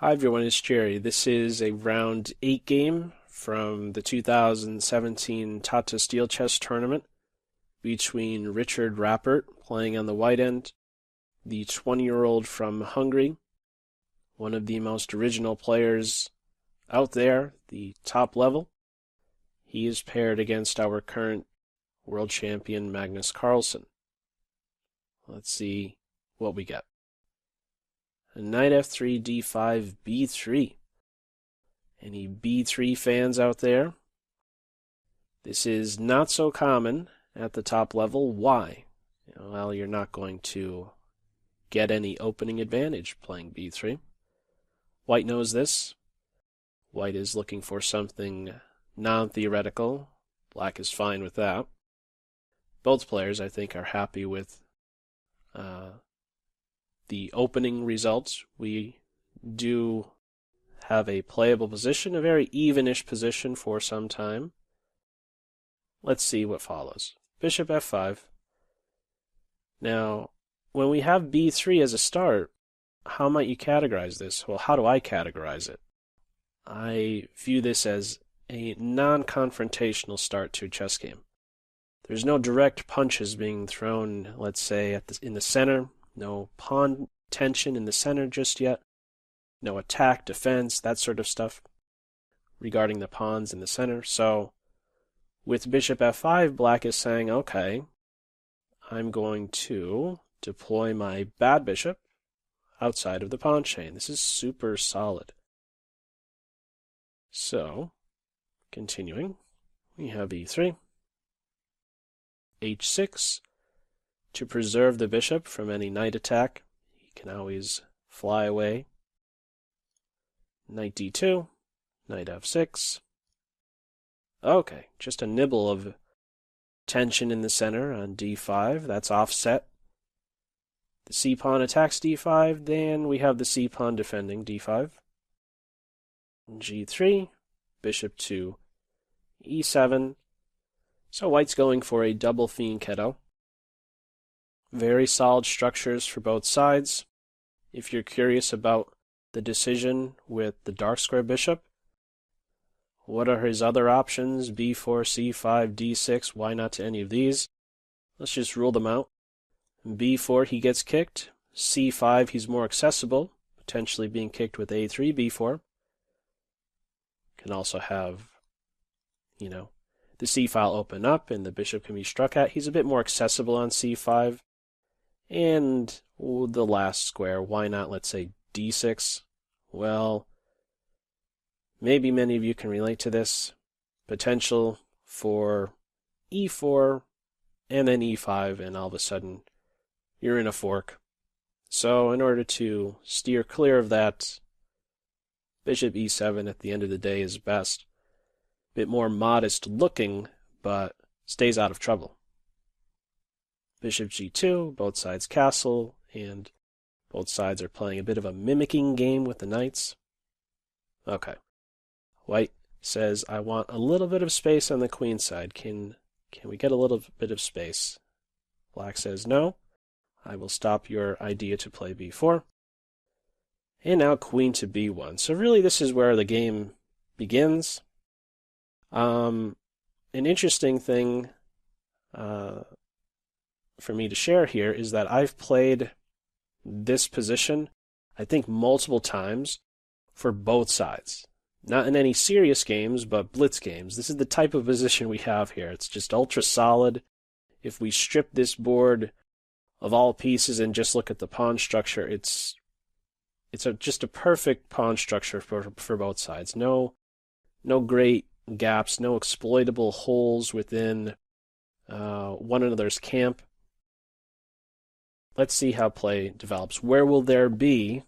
Hi everyone, it's Jerry. This is a round 8 game from the 2017 Tata Steel Chess Tournament between Richard Rapport, playing on the white end, the 20-year-old from Hungary, one of the most original players out there, the top level. He is paired against our current world champion, Magnus Carlsen. Let's see what we get. Knight f3, d5, b3. Any b3 fans out there? This is not so common at the top level. Why? Well, you're not going to get any opening advantage playing b3. White knows this. White is looking for something non-theoretical. Black is fine with that. Both players, I think, are happy with the opening results. We do have a playable position, a very evenish position for some time. Let's see what follows. Bishop f5. Now, when we have b3 as a start, how might you categorize this? Well, how do I categorize it? I view this as a non-confrontational start to a chess game. There's no direct punches being thrown, let's say, in the center. No pawn tension in the center just yet. No attack, defense, that sort of stuff regarding the pawns in the center. So with bishop f5, black is saying, okay, I'm going to deploy my bad bishop outside of the pawn chain. This is super solid. So, continuing, we have e3, h6, to preserve the bishop from any knight attack. He can always fly away. Knight d2, knight f6. Okay, just a nibble of tension in the center on d5. That's offset. The c-pawn attacks d5, then we have the c-pawn defending d5. g3, bishop to e7. So white's going for a double fianchetto. Very solid structures for both sides. If you're curious about the decision with the dark square bishop, what are his other options? b4, c5, d6, why not to any of these? Let's just rule them out. b4, he gets kicked. c5, he's more accessible, potentially being kicked with a3, b4. Can also have, the c-file open up and the bishop can be struck at. He's a bit more accessible on c5. And the last square, why not, let's say, d6? Well, maybe many of you can relate to this. Potential for e4 and then e5, and all of a sudden you're in a fork. So in order to steer clear of that, bishop e7 at the end of the day is best. A bit more modest looking, but stays out of trouble. Bishop g2, both sides castle, and both sides are playing a bit of a mimicking game with the knights. Okay. White says, I want a little bit of space on the queen side. Can we get a little bit of space? Black says, no. I will stop your idea to play b4. And now queen to b1. So really this is where the game begins. An interesting thing for me to share here is that I've played this position, I think, multiple times for both sides. Not in any serious games, but blitz games. This is the type of position we have here. It's just ultra solid. If we strip this board of all pieces and just look at the pawn structure, it's just a perfect pawn structure for both sides. No great gaps, no exploitable holes within one another's camp. Let's see how play develops. Where will there be,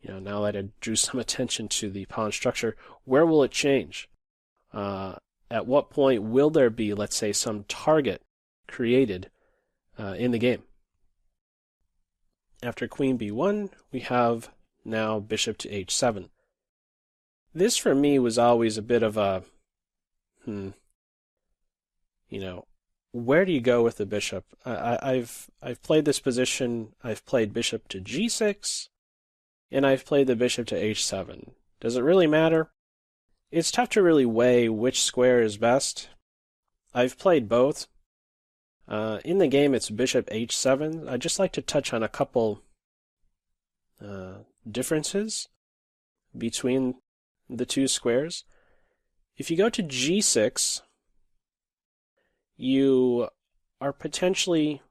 now that I drew some attention to the pawn structure, where will it change? At what point will there be, let's say, some target created in the game? After queen b1, we have now bishop to h7. This for me was always a bit of a, where do you go with the bishop? I've played this position. I've played bishop to g6. and I've played the bishop to h7. Does it really matter? It's tough to really weigh which square is best. I've played both. In the game, it's bishop h7. I'd just like to touch on a couple differences between the two squares. If you go to g6, you are potentially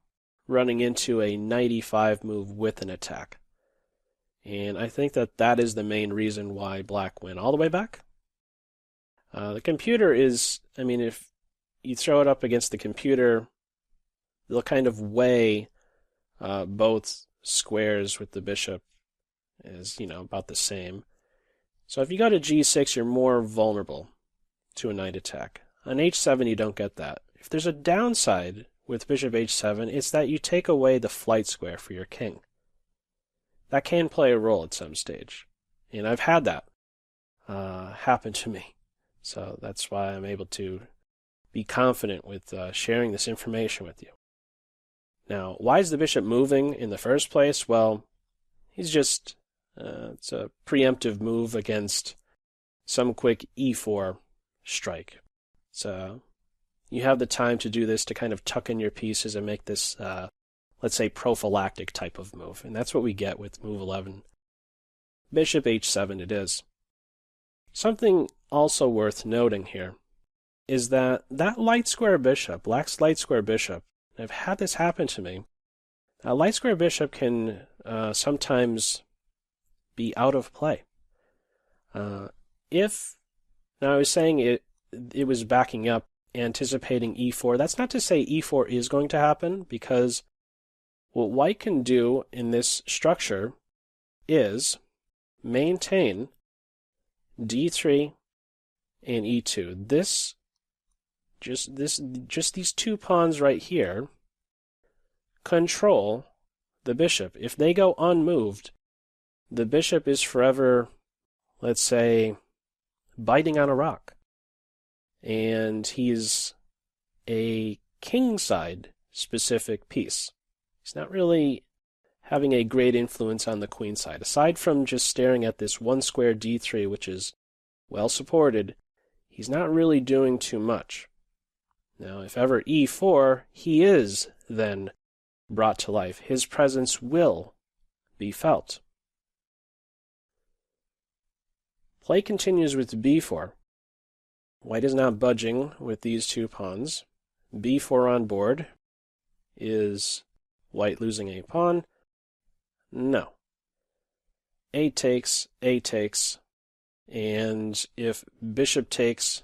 running into a knight e5 move with an attack. And I think that that is the main reason why black went all the way back. The computer is, if you throw it up against the computer, they'll kind of weigh both squares with the bishop as, about the same. So if you go to g6, you're more vulnerable to a knight attack. On h7, you don't get that. If there's a downside with bishop h7, it's that you take away the flight square for your king. That can play a role at some stage. And I've had that happen to me. So that's why I'm able to be confident with sharing this information with you. Now, why is the bishop moving in the first place? Well, he's just, it's a preemptive move against some quick e4 strike. So you have the time to do this to kind of tuck in your pieces and make this, let's say, prophylactic type of move. And that's what we get with move 11. Bishop h7 it is. Something also worth noting here is that light square bishop, black's light square bishop, I've had this happen to me. A light square bishop can sometimes be out of play. Now I was saying it was backing up, anticipating e4. That's not to say e4 is going to happen, because what white can do in this structure is maintain d3 and e2. Just these two pawns right here control the bishop. If they go unmoved, the bishop is forever, let's say, biting on a rock. And he's a kingside specific piece. He's not really having a great influence on the queen side. Aside from just staring at this one square d3, which is well supported, he's not really doing too much. Now, if ever e4, he is then brought to life. His presence will be felt. Play continues with b4. White is not budging with these two pawns. b4 on board. Is white losing a pawn? No. A takes, and if bishop takes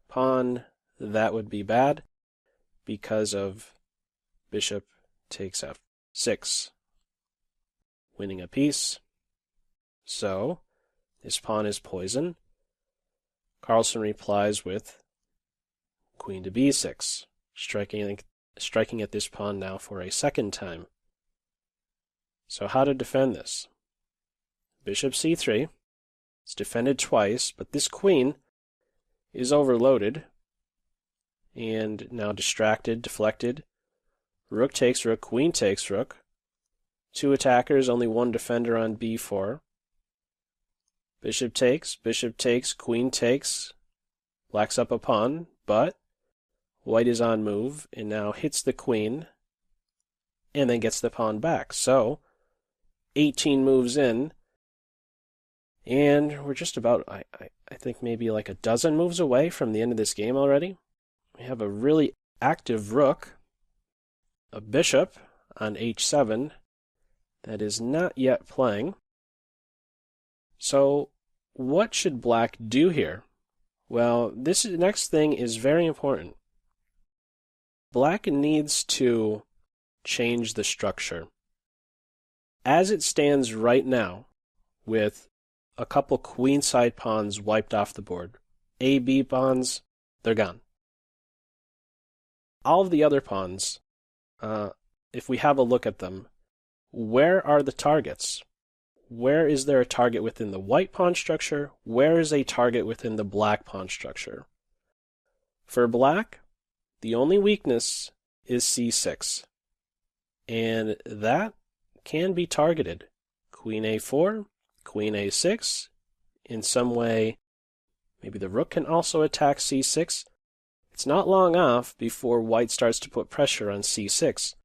pawn, that would be bad because of bishop takes f6, winning a piece. So this pawn is poison. Carlsen replies with queen to b6, striking at this pawn now for a second time. So how to defend this? Bishop c3. It's defended twice, but this queen is overloaded and now distracted, deflected. Rook takes rook, queen takes rook. Two attackers, only one defender on b4. Bishop takes, queen takes. Black's up a pawn, but white is on move and now hits the queen and then gets the pawn back. So 18 moves in, and we're just about, I think, maybe like a dozen moves away from the end of this game already. We have a really active rook, a bishop on h7 that is not yet playing. So what should black do here? Well, this next thing is very important. Black needs to change the structure. As it stands right now, with a couple queenside pawns wiped off the board, A-B pawns, they're gone. All of the other pawns, if we have a look at them, where are the targets? Where is there a target within the white pawn structure? Where is a target within the black pawn structure? For black, the only weakness is c6. And that can be targeted. Queen a4, Queen a6. In some way, maybe the rook can also attack c6. It's not long off before white starts to put pressure on c6.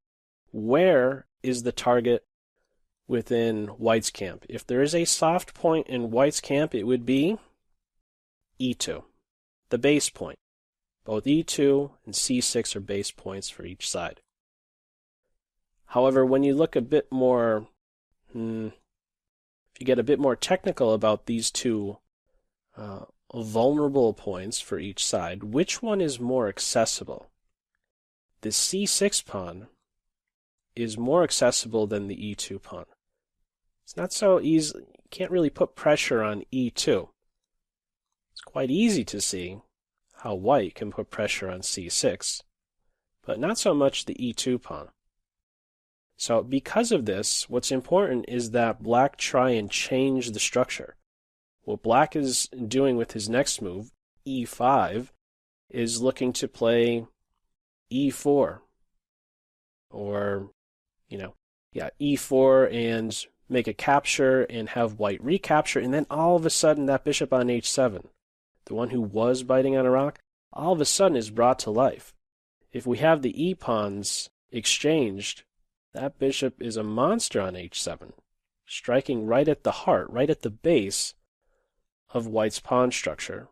Where is the target within white's camp? If there is a soft point in white's camp, it would be e2, the base point. Both e2 and c6 are base points for each side. However, when you look a bit more, if you get a bit more technical about these two vulnerable points for each side, which one is more accessible? The c6 pawn is more accessible than the e2 pawn. It's not so easy, you can't really put pressure on e2. It's quite easy to see how white can put pressure on c6, but not so much the e2 pawn. So because of this, what's important is that black try and change the structure. What black is doing with his next move, e5, is looking to play e4, or, e4 and make a capture and have white recapture, and then all of a sudden that bishop on h7, the one who was biting on a rock, all of a sudden is brought to life. If we have the e-pawns exchanged, that bishop is a monster on h7, striking right at the heart, right at the base of white's pawn structure.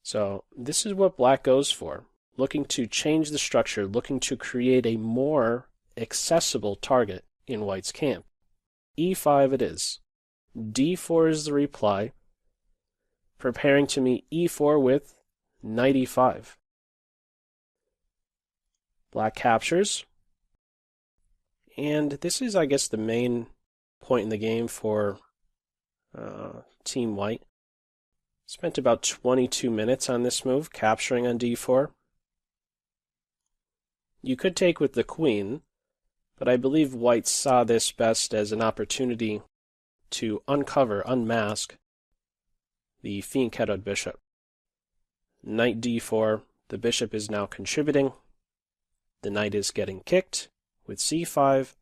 So this is what black goes for, looking to change the structure, looking to create a more accessible target in white's camp. e5 it is. d4 is the reply, preparing to meet e4 with knight e5. Black captures. And this is, I guess, the main point in the game for Team White. Spent about 22 minutes on this move, capturing on d4. You could take with the queen, but I believe White saw this best as an opportunity to unmask the fianchettoed bishop. Knight d4, the bishop is now contributing. The knight is getting kicked with c5,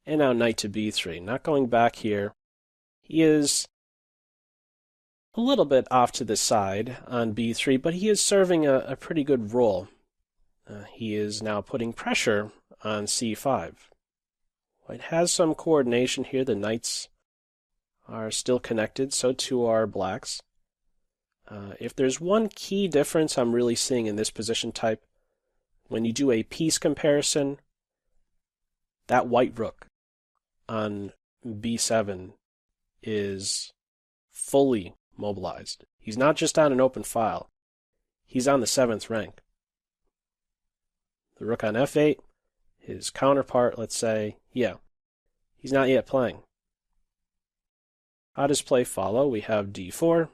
and now knight to b3. Not going back here. He is a little bit off to the side on b3, but he is serving a pretty good role. He is now putting pressure on c5. White has some coordination here. The knights are still connected, so too are blacks. If there's one key difference I'm really seeing in this position type, when you do a piece comparison, that white rook on b7 is fully mobilized. He's not just on an open file. He's on the 7th rank. The rook on f8, his counterpart, let's say, he's not yet playing. How does play follow? We have d4,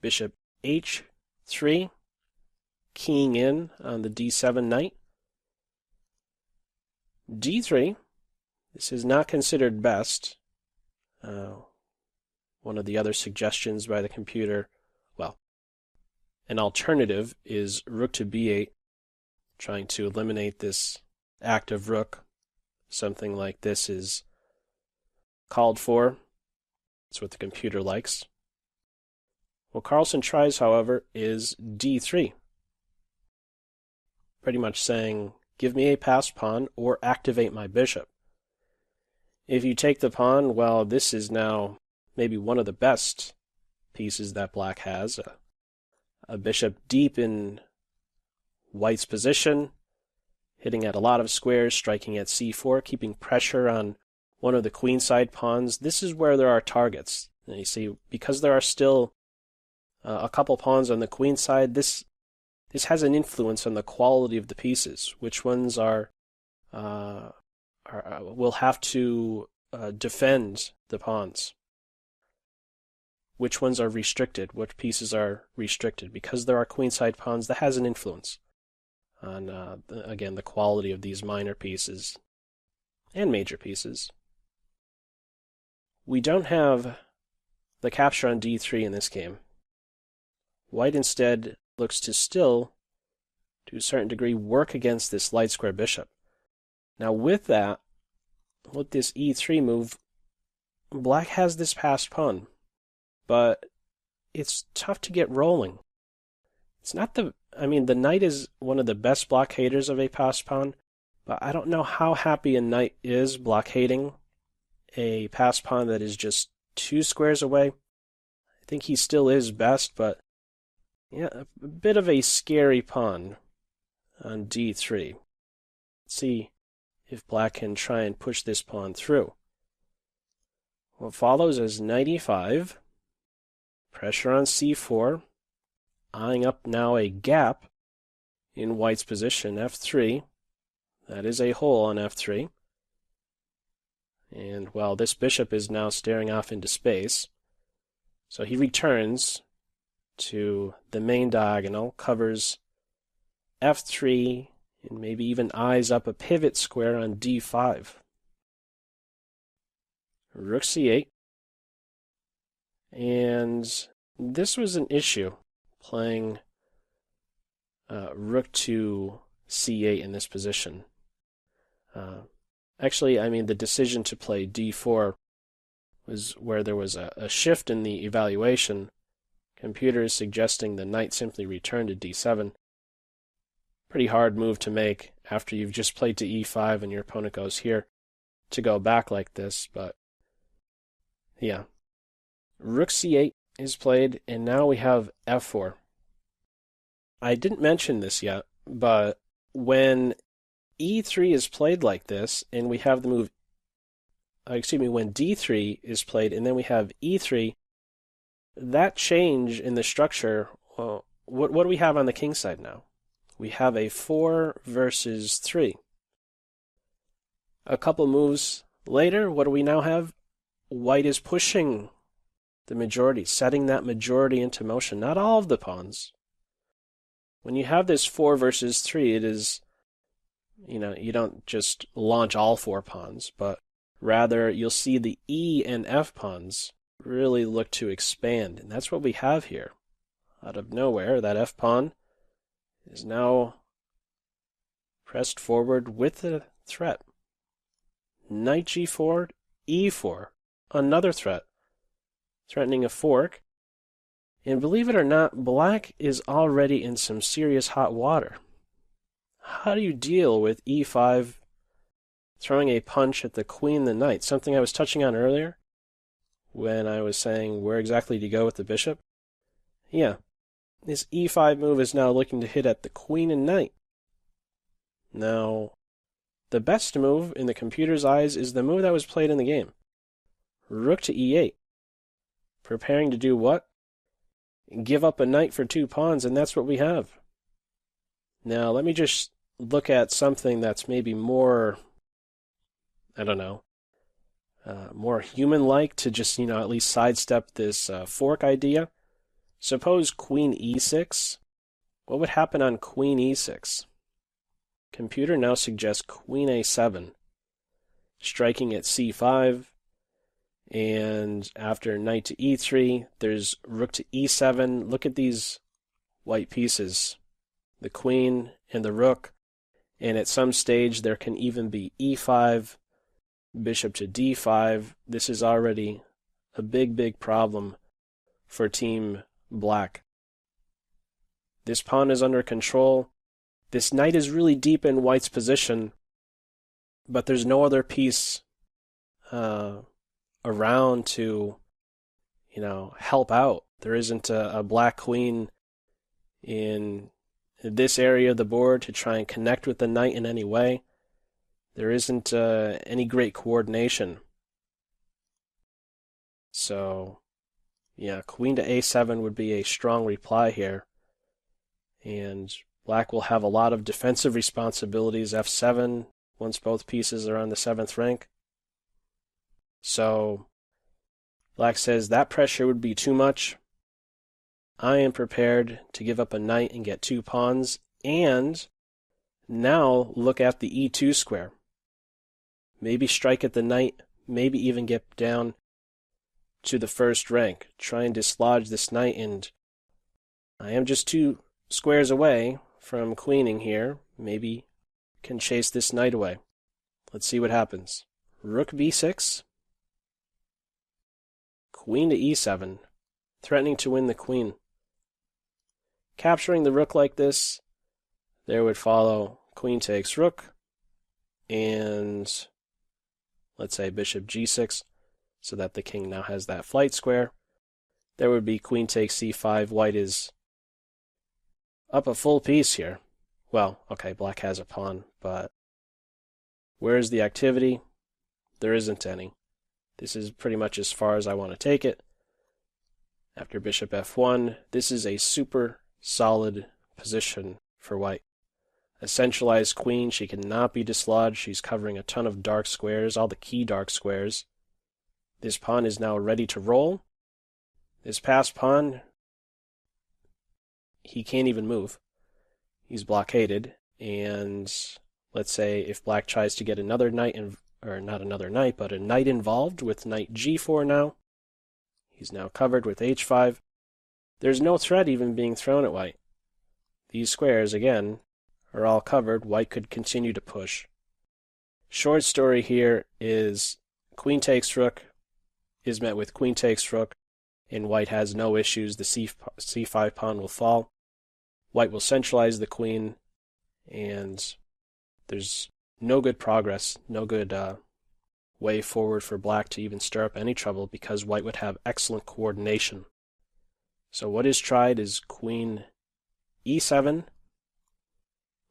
bishop h3, keying in on the d7 knight. d3, this is not considered best. One of the other suggestions by the computer, an alternative is rook to b8, trying to eliminate this active rook. Something like this is called for. That's what the computer likes. What Carlsen tries, however, is d3. Pretty much saying, give me a passed pawn or activate my bishop. If you take the pawn, well, this is now maybe one of the best pieces that black has. A bishop deep in white's position, hitting at a lot of squares, striking at c4, keeping pressure on one of the queenside pawns. This is where there are targets. And you see, because there are still a couple pawns on the queen side, this has an influence on the quality of the pieces. Which ones will have to defend the pawns? Which ones are restricted? What pieces are restricted? Because there are queenside pawns, that has an influence on, again, the quality of these minor pieces and major pieces. We don't have the capture on d3 in this game. White instead looks to still, to a certain degree, work against this light square bishop. Now with that, with this e3 move, black has this passed pawn, but it's tough to get rolling. It's not the knight is one of the best blockaders of a passed pawn, but I don't know how happy a knight is blockading a passed pawn that is just 2 squares away. I think he still is best, but yeah, a bit of a scary pawn on d3. Let's see if black can try and push this pawn through. What follows is knight e5, pressure on c4, eyeing up now a gap in white's position, f3. That is a hole on f3. And, well, this bishop is now staring off into space. So he returns to the main diagonal, covers f3, and maybe even eyes up a pivot square on d5. Rook c8. And this was an issue, playing rook to c8 in this position. Actually, the decision to play d4 was where there was a shift in the evaluation. Computer is suggesting the knight simply return to d7. Pretty hard move to make after you've just played to e5 and your opponent goes here to go back like this, but yeah. Rook c8 is played, and now we have f4. I didn't mention this yet, but when e3 is played like this, and we have the move, when d3 is played, and then we have e3, that change in the structure, well, what do we have on the king side now? We have a 4 versus 3. A couple moves later, what do we now have? White is pushing the majority, setting that majority into motion, not all of the pawns. When you have this 4 versus 3, it is, you don't just launch all 4 pawns, but rather you'll see the E and F pawns really look to expand, and that's what we have here. Out of nowhere, that F pawn is now pressed forward with the threat. Knight g4, e4, another threat, threatening a fork. And believe it or not, black is already in some serious hot water. How do you deal with e5 throwing a punch at the queen, the knight? Something I was touching on earlier when I was saying where exactly to go with the bishop. Yeah, this e5 move is now looking to hit at the queen and knight. Now, the best move in the computer's eyes is the move that was played in the game. Rook to e8. Preparing to do what? Give up a knight for 2 pawns, and that's what we have. Now, let me just look at something that's maybe more, more human-like to just, at least sidestep this fork idea. Suppose queen e6. What would happen on queen e6? Computer now suggests queen a7, striking at c5, and after knight to e3, there's rook to e7. Look at these white pieces, the queen and the rook, and at some stage there can even be e5, bishop to d5. This is already a big problem for Team Black. This pawn is under control. This knight is really deep in white's position, but there's no other piece around to, help out. There isn't a black queen in this area of the board to try and connect with the knight in any way. There isn't any great coordination. So, yeah, queen to a7 would be a strong reply here. And black will have a lot of defensive responsibilities, f7, once both pieces are on the 7th rank. So, black says that pressure would be too much. I am prepared to give up a knight and get 2 pawns, and now look at the e2 square. Maybe strike at the knight, maybe even get down to the 1st rank. Try and dislodge this knight, and I am just 2 squares away from queening here. Maybe can chase this knight away. Let's see what happens. Rook b6. queen to e7, threatening to win the queen. Capturing the rook like this, there would follow queen takes rook, and let's say bishop g6, so that the king now has that flight square. There would be queen takes c5. White is up a full piece here. Well, okay, black has a pawn, but where's the activity? There isn't any. This is pretty much as far as I want to take it. After bishop f1, this is a super solid position for white. A centralized queen, she cannot be dislodged. She's covering a ton of dark squares, all the key dark squares. This pawn is now ready to roll. This passed pawn, he can't even move. He's blockaded, and let's say if black tries to get another knight, or not another knight, but a knight involved with knight g4 now. He's now covered with h5. There's no threat even being thrown at white. These squares, again, are all covered. White could continue to push. Short story here is queen takes rook is met with queen takes rook, and white has no issues. The c5 pawn will fall. White will centralize the queen, and there's no good progress, no good way forward for black to even stir up any trouble, because white would have excellent coordination. So what is tried is queen e7,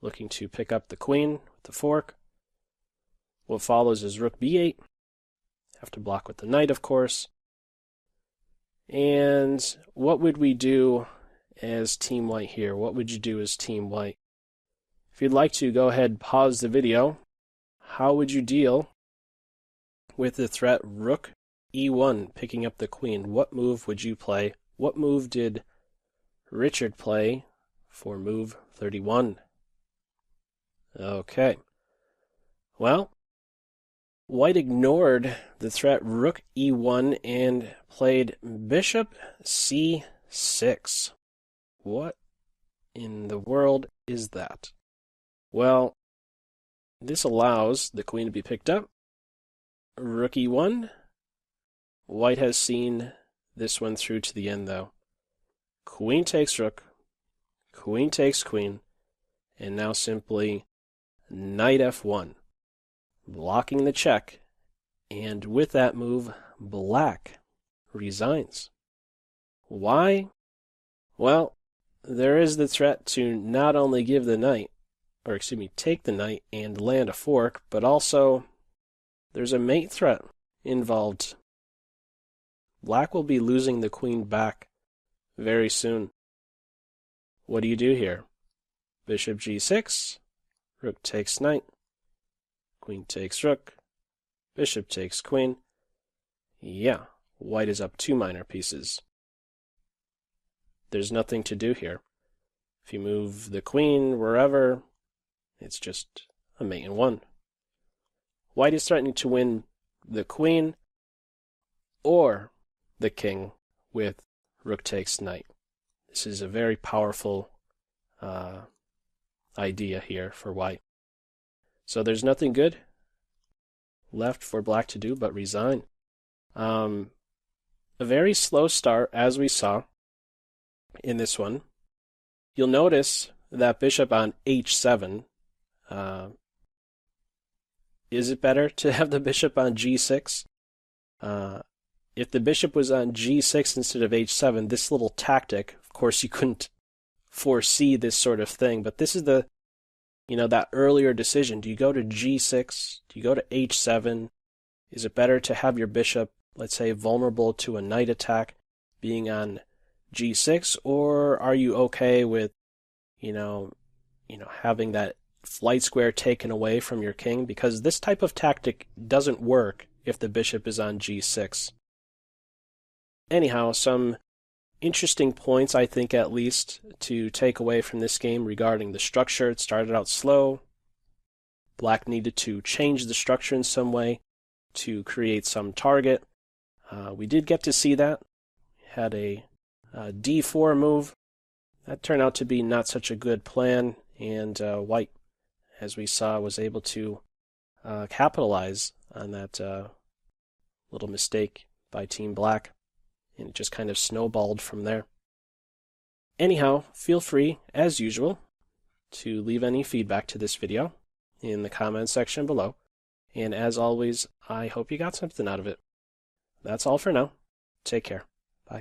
looking to pick up the queen with the fork. What follows is rook b8. Have to block with the knight, of course. And what would we do as Team White here? What would you do as Team White? If you'd like to, go ahead, pause the video. How would you deal with the threat rook e1, picking up the queen? What move would you play? What move did Richard play for move 31? Okay. Well, white ignored the threat rook e1 and played bishop c6. What in the world is that? Well, this allows the queen to be picked up. Rook e1. White has seen this one through to the end, though. Queen takes rook. Queen takes queen. And now simply knight f1. Blocking the check. And with that move, black resigns. Why? Well, there is the threat to not only give the knight, or excuse me, take the knight and land a fork, but also there's a mate threat involved. Black will be losing the queen back very soon. What do you do here? Bishop g6, rook takes knight, queen takes rook, bishop takes queen. Yeah, white is up 2 minor pieces. There's nothing to do here. If you move the queen wherever, it's just a mate in 1. White is threatening to win the queen or the king with rook takes knight. This is a very powerful idea here for white. So there's nothing good left for black to do but resign. A very slow start, as we saw in this one. You'll notice that bishop on h7. Is it better to have the bishop on g6? If the bishop was on g6 instead of h7, this little tactic, of course you couldn't foresee this sort of thing, but this is the, that earlier decision. Do you go to g6? Do you go to h7? Is it better to have your bishop, let's say, vulnerable to a knight attack being on g6, or are you okay with, having that flight square taken away from your king? Because this type of tactic doesn't work if the bishop is on g6. Anyhow, some interesting points, I think, at least, to take away from this game regarding the structure. It started out slow. Black needed to change the structure in some way to create some target. We did get to see that. Had a d4 move. That turned out to be not such a good plan, and white, as we saw, was able to capitalize on that little mistake by Team Black. and it just kind of snowballed from there. Anyhow, feel free, as usual, to leave any feedback to this video in the comments section below. And as always, I hope you got something out of it. That's all for now. Take care. Bye.